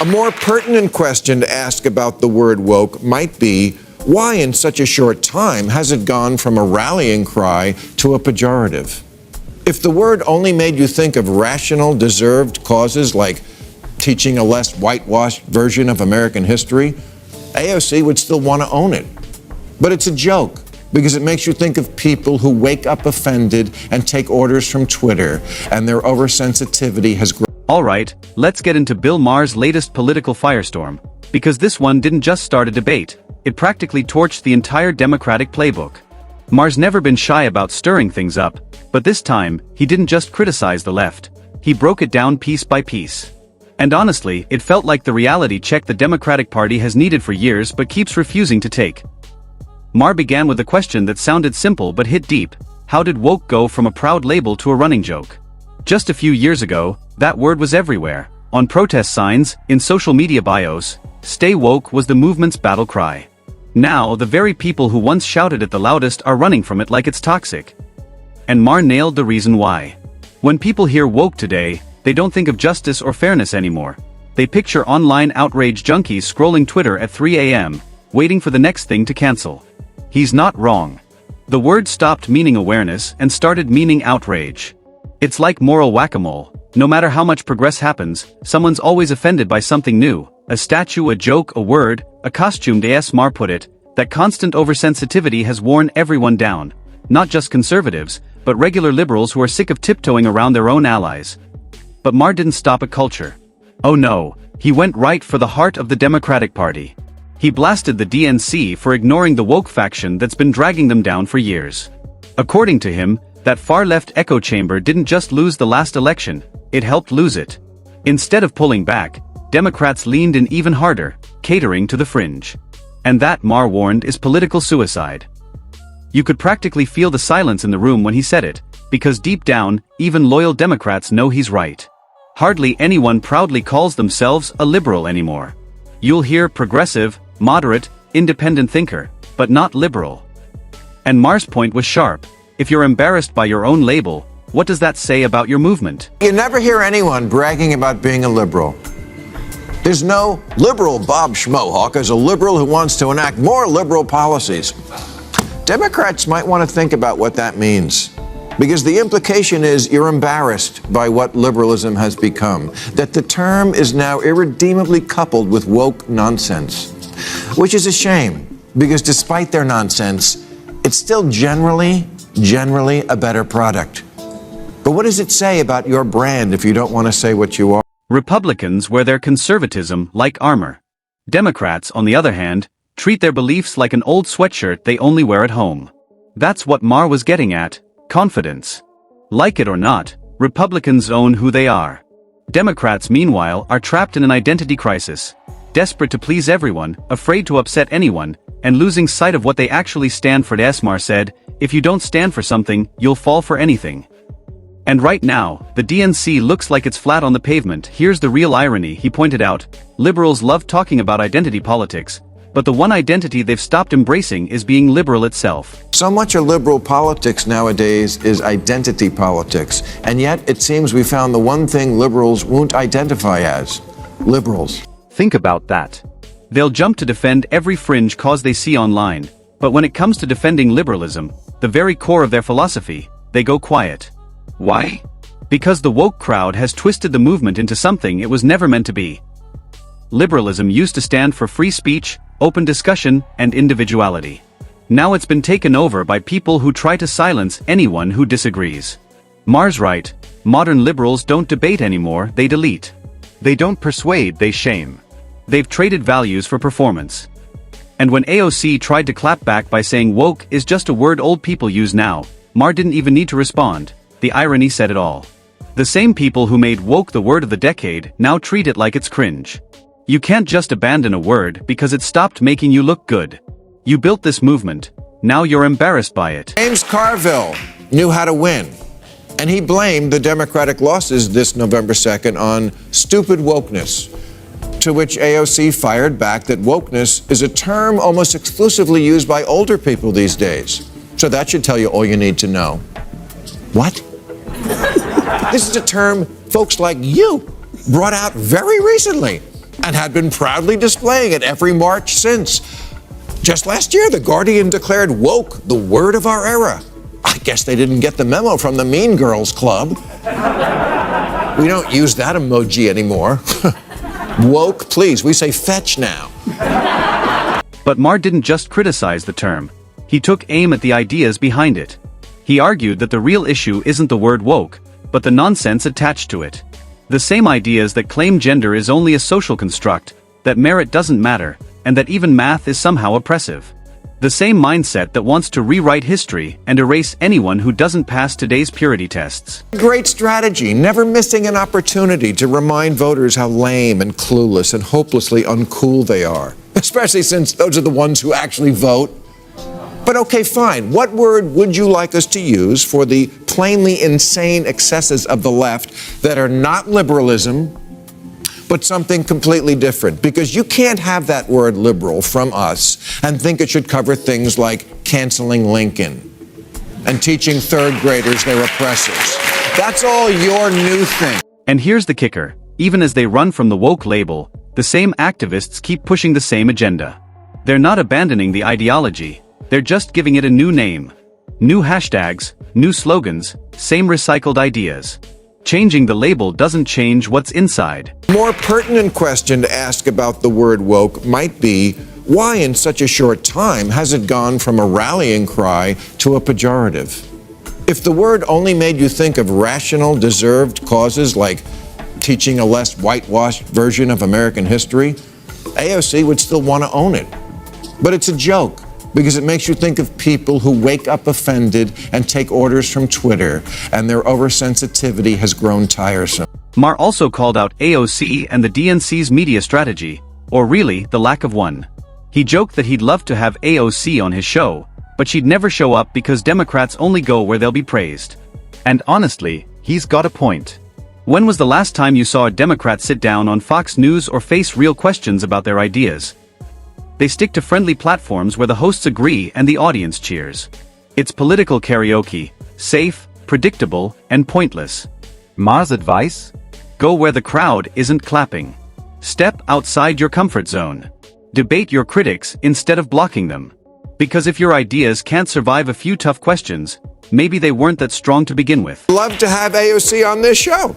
A more pertinent question to ask about the word woke might be, why in such a short time has it gone from a rallying cry to a pejorative? If the word only made you think of rational, deserved causes like teaching a less whitewashed version of American history, AOC would still want to own it. But it's a joke because it makes you think of people who wake up offended and take orders from Twitter, and their oversensitivity has grown. All right, let's get into Bill Maher's latest political firestorm, because this one didn't just start a debate, it practically torched the entire Democratic playbook. Maher's never been shy about stirring things up, but this time, he didn't just criticize the left. He broke it down piece by piece. And honestly, it felt like the reality check the Democratic Party has needed for years but keeps refusing to take. Maher began with a question that sounded simple but hit deep. How did woke go from a proud label to a running joke? Just a few years ago, that word was everywhere. On protest signs, in social media bios, "Stay woke" was the movement's battle cry. Now, the very people who once shouted it the loudest are running from it like it's toxic. And Maher nailed the reason why. When people hear woke today, they don't think of justice or fairness anymore. They picture online outrage junkies scrolling Twitter at 3 a.m., waiting for the next thing to cancel. He's not wrong. The word stopped meaning awareness and started meaning outrage. It's like moral whack-a-mole. No matter how much progress happens, someone's always offended by something new. A statue, a joke, a word, a costume. As Maher put it, that constant oversensitivity has worn everyone down. Not just conservatives, but regular liberals who are sick of tiptoeing around their own allies. But Maher didn't stop at culture. Oh no, he went right for the heart of the Democratic Party. He blasted the DNC for ignoring the woke faction that's been dragging them down for years. According to him, that far-left echo chamber didn't just lose the last election, it helped lose it. Instead of pulling back, Democrats leaned in even harder, catering to the fringe. And that, Maher warned, is political suicide. You could practically feel the silence in the room when he said it, because deep down, even loyal Democrats know he's right. Hardly anyone proudly calls themselves a liberal anymore. You'll hear progressive, moderate, independent thinker, but not liberal. And Maher's point was sharp. If you're embarrassed by your own label, what does that say about your movement? You never hear anyone bragging about being a liberal. There's no liberal Bob Schmohawk as a liberal who wants to enact more liberal policies. Democrats might want to think about what that means. Because the implication is you're embarrassed by what liberalism has become, that the term is now irredeemably coupled with woke nonsense. Which is a shame, because despite their nonsense, it's still generally a better product. But what does it say about your brand if you don't want to say what you are? Republicans wear their conservatism like armor. Democrats, on the other hand, treat their beliefs like an old sweatshirt they only wear at home. That's what Maher was getting at. Confidence. Like it or not, Republicans own who they are. Democrats, meanwhile, are trapped in an identity crisis, desperate to please everyone, afraid to upset anyone, and losing sight of what they actually stand for. As Maher said, if you don't stand for something, you'll fall for anything. And right now, the DNC looks like it's flat on the pavement. Here's the real irony, he pointed out. Liberals love talking about identity politics, but the one identity they've stopped embracing is being liberal itself. So much of liberal politics nowadays is identity politics, and yet it seems we found the one thing liberals won't identify as: liberals. Think about that. They'll jump to defend every fringe cause they see online, but when it comes to defending liberalism, the very core of their philosophy, they go quiet. Why? Because the woke crowd has twisted the movement into something it was never meant to be. Liberalism used to stand for free speech, open discussion, and individuality. Now it's been taken over by people who try to silence anyone who disagrees. Maher's right, modern liberals don't debate anymore, they delete. They don't persuade, they shame. They've traded values for performance. And when AOC tried to clap back by saying woke is just a word old people use now, Maher didn't even need to respond. The irony said it all. The same people who made woke the word of the decade now treat it like it's cringe. You can't just abandon a word because it stopped making you look good. You built this movement, now you're embarrassed by it. James Carville knew how to win, and he blamed the Democratic losses this November 2nd on stupid wokeness, to which AOC fired back that wokeness is a term almost exclusively used by older people these days. So that should tell you all you need to know. What? This is a term folks like you brought out very recently. and had been proudly displaying it every March since. Just last year, The Guardian declared woke the word of our era. I guess they didn't get the memo from the Mean Girls Club. We don't use that emoji anymore. Woke, please. We say fetch now. But Maher didn't just criticize the term. He took aim at the ideas behind it. He argued that the real issue isn't the word woke, but the nonsense attached to it. The same ideas that claim gender is only a social construct, that merit doesn't matter, and that even math is somehow oppressive. The same mindset that wants to rewrite history and erase anyone who doesn't pass today's purity tests. Great strategy, never missing an opportunity to remind voters how lame and clueless and hopelessly uncool they are, especially since those are the ones who actually vote. But okay, fine. What word would you like us to use for the plainly insane excesses of the left that are not liberalism, but something completely different? Because you can't have that word liberal from us and think it should cover things like canceling Lincoln and teaching third graders they're oppressors. That's all your new thing. And here's the kicker. Even as they run from the woke label, the same activists keep pushing the same agenda. They're not abandoning the ideology. They're just giving it a new name. New hashtags, new slogans, same recycled ideas. Changing the label doesn't change what's inside. A more pertinent question to ask about the word woke might be, why in such a short time has it gone from a rallying cry to a pejorative? If the word only made you think of rational, deserved causes like teaching a less whitewashed version of American history, AOC would still want to own it. But it's a joke, because it makes you think of people who wake up offended and take orders from Twitter, and their oversensitivity has grown tiresome. Maher also called out AOC and the DNC's media strategy, or really, the lack of one. He joked that he'd love to have AOC on his show, but she'd never show up because Democrats only go where they'll be praised. And honestly, he's got a point. When was the last time you saw a Democrat sit down on Fox News or face real questions about their ideas? They stick to friendly platforms where the hosts agree and the audience cheers. It's political karaoke, safe, predictable, and pointless. Maher's advice? Go where the crowd isn't clapping. Step outside your comfort zone. Debate your critics instead of blocking them. Because if your ideas can't survive a few tough questions, maybe they weren't that strong to begin with. Love to have AOC on this show.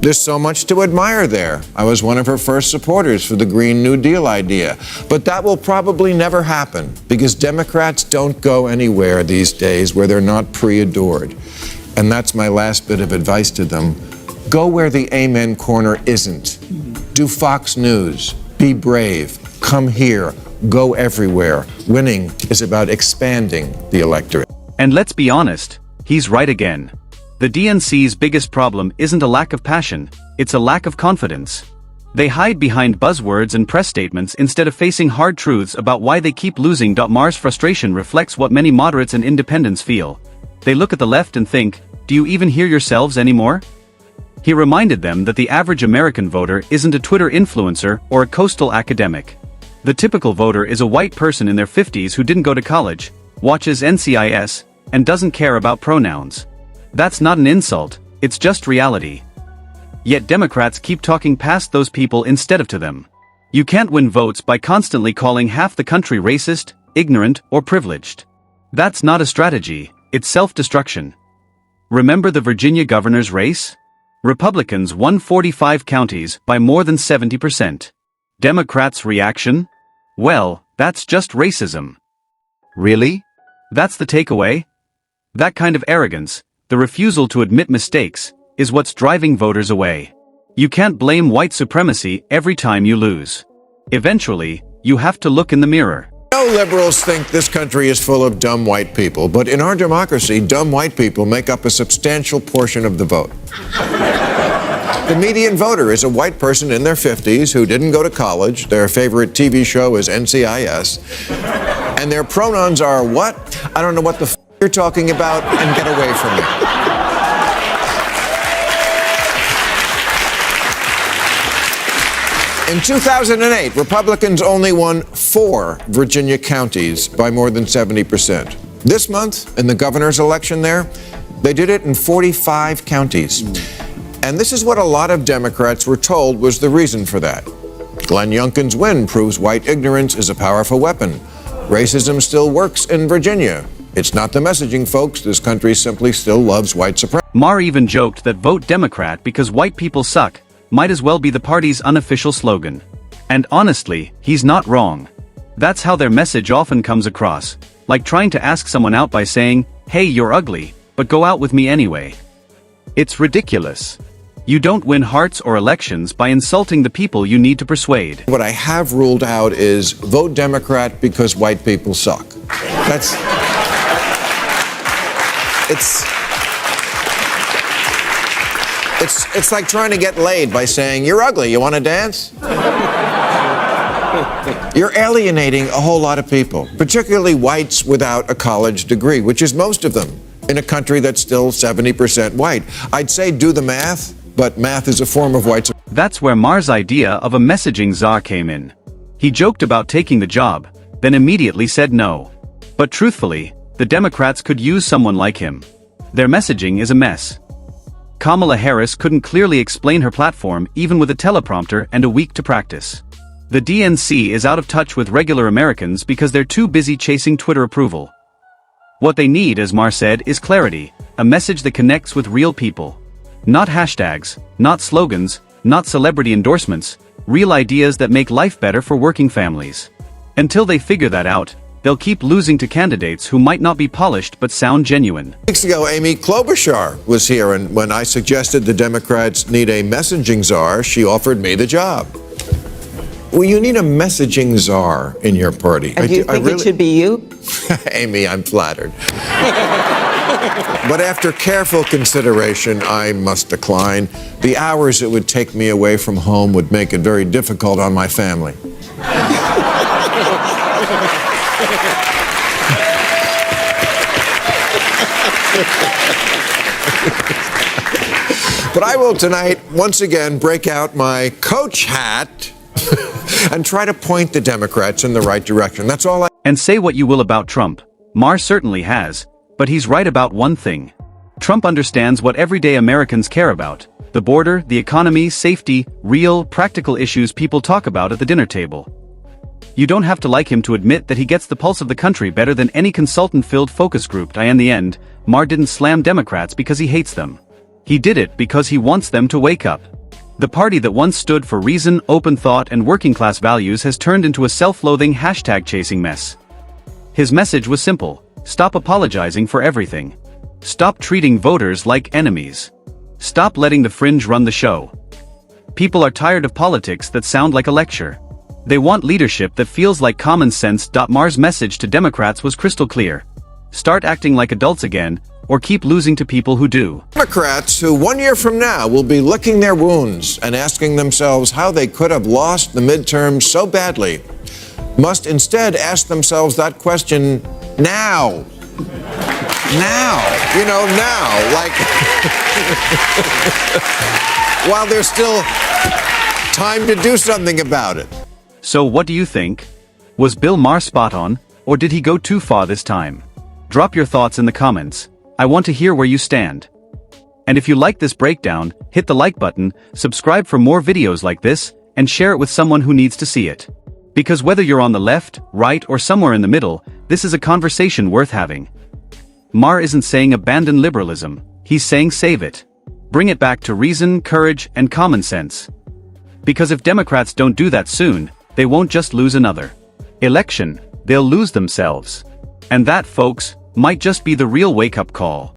There's so much to admire there. I was one of her first supporters for the Green New Deal idea. But that will probably never happen because Democrats don't go anywhere these days where they're not pre-adored. And that's my last bit of advice to them. Go where the amen corner isn't. Do Fox News. Be brave. Come here. Go everywhere. Winning is about expanding the electorate. And let's be honest, he's right again. The DNC's biggest problem isn't a lack of passion, it's a lack of confidence. They hide behind buzzwords and press statements instead of facing hard truths about why they keep losing. Maher's frustration reflects what many moderates and independents feel. They look at the left and think, do you even hear yourselves anymore? He reminded them that the average American voter isn't a Twitter influencer or a coastal academic. The typical voter is a white person in their 50s who didn't go to college, watches NCIS, and doesn't care about pronouns. That's not an insult, it's just reality. Yet Democrats keep talking past those people instead of to them. You can't win votes by constantly calling half the country racist, ignorant, or privileged. That's not a strategy, it's self-destruction. Remember the Virginia governor's race? Republicans won 45 counties by more than 70%. Democrats' reaction? Well, that's just racism. Really? That's the takeaway? That kind of arrogance, the refusal to admit mistakes, is what's driving voters away. You can't blame white supremacy every time you lose. Eventually, you have to look in the mirror. No liberals think this country is full of dumb white people, but in our democracy, dumb white people make up a substantial portion of the vote. The median voter is a white person in their 50s who didn't go to college, their favorite TV show is NCIS, and their pronouns are what? I don't know what the you're talking about, and get away from me. In 2008, Republicans only won 4 Virginia counties by more than 70%. This month, in the governor's election there, they did it in 45 counties. And this is what a lot of Democrats were told was the reason for that. Glenn Youngkin's win proves white ignorance is a powerful weapon. Racism still works in Virginia. It's not the messaging, folks. This country simply still loves white supremacy. Maher even joked that vote Democrat because white people suck might as well be the party's unofficial slogan. And honestly, he's not wrong. That's how their message often comes across, like trying to ask someone out by saying, "Hey, you're ugly, but go out with me anyway." It's ridiculous. You don't win hearts or elections by insulting the people you need to persuade. What I have ruled out is vote Democrat because white people suck. It's like trying to get laid by saying, "You're ugly, you want to dance?" You're alienating a whole lot of people, particularly whites without a college degree, which is most of them in a country that's still 70% white. I'd say do the math, but math is a form of white supremacy. That's where Maher's idea of a messaging czar came in. He joked about taking the job, then immediately said no. But truthfully, the Democrats could use someone like him. Their messaging is a mess. Kamala Harris couldn't clearly explain her platform even with a teleprompter and a week to practice. The DNC is out of touch with regular Americans because they're too busy chasing Twitter approval. What they need, as Maher said, is clarity, a message that connects with real people. Not hashtags, not slogans, not celebrity endorsements, real ideas that make life better for working families. Until they figure that out, they'll keep losing to candidates who might not be polished but sound genuine. Weeks ago, Amy Klobuchar was here, and when I suggested the Democrats need a messaging czar, she offered me the job. Well, you need a messaging czar in your party. And do you think it should be you? Amy, I'm flattered. But after careful consideration, I must decline. The hours it would take me away from home would make it very difficult on my family. But I will tonight once again break out my coach hat and try to point the Democrats in the right direction. That's all I... And say what you will about Trump, Maher certainly has, but he's right about one thing. Trump understands what everyday Americans care about: the border, the economy, safety, real, practical issues people talk about at the dinner table. You don't have to like him to admit that he gets the pulse of the country better than any consultant-filled focus group. In the end, Maher didn't slam Democrats because he hates them. He did it because he wants them to wake up. The party that once stood for reason, open thought, and working-class values has turned into a self-loathing hashtag-chasing mess. His message was simple: stop apologizing for everything. Stop treating voters like enemies. Stop letting the fringe run the show. People are tired of politics that sound like a lecture. They want leadership that feels like common sense. Maher's message to Democrats was crystal clear: start acting like adults again, or keep losing to people who do. Democrats who 1 year from now will be licking their wounds and asking themselves how they could have lost the midterms so badly must instead ask themselves that question now. Now. You know, now. Like, while there's still time to do something about it. So what do you think? Was Bill Maher spot on, or did he go too far this time? Drop your thoughts in the comments. I want to hear where you stand. And if you like this breakdown, hit the like button, subscribe for more videos like this, and share it with someone who needs to see it. Because whether you're on the left, right, or somewhere in the middle, this is a conversation worth having. Maher isn't saying abandon liberalism, he's saying save it. Bring it back to reason, courage, and common sense. Because if Democrats don't do that soon, they won't just lose another election, they'll lose themselves. And that, folks, might just be the real wake-up call.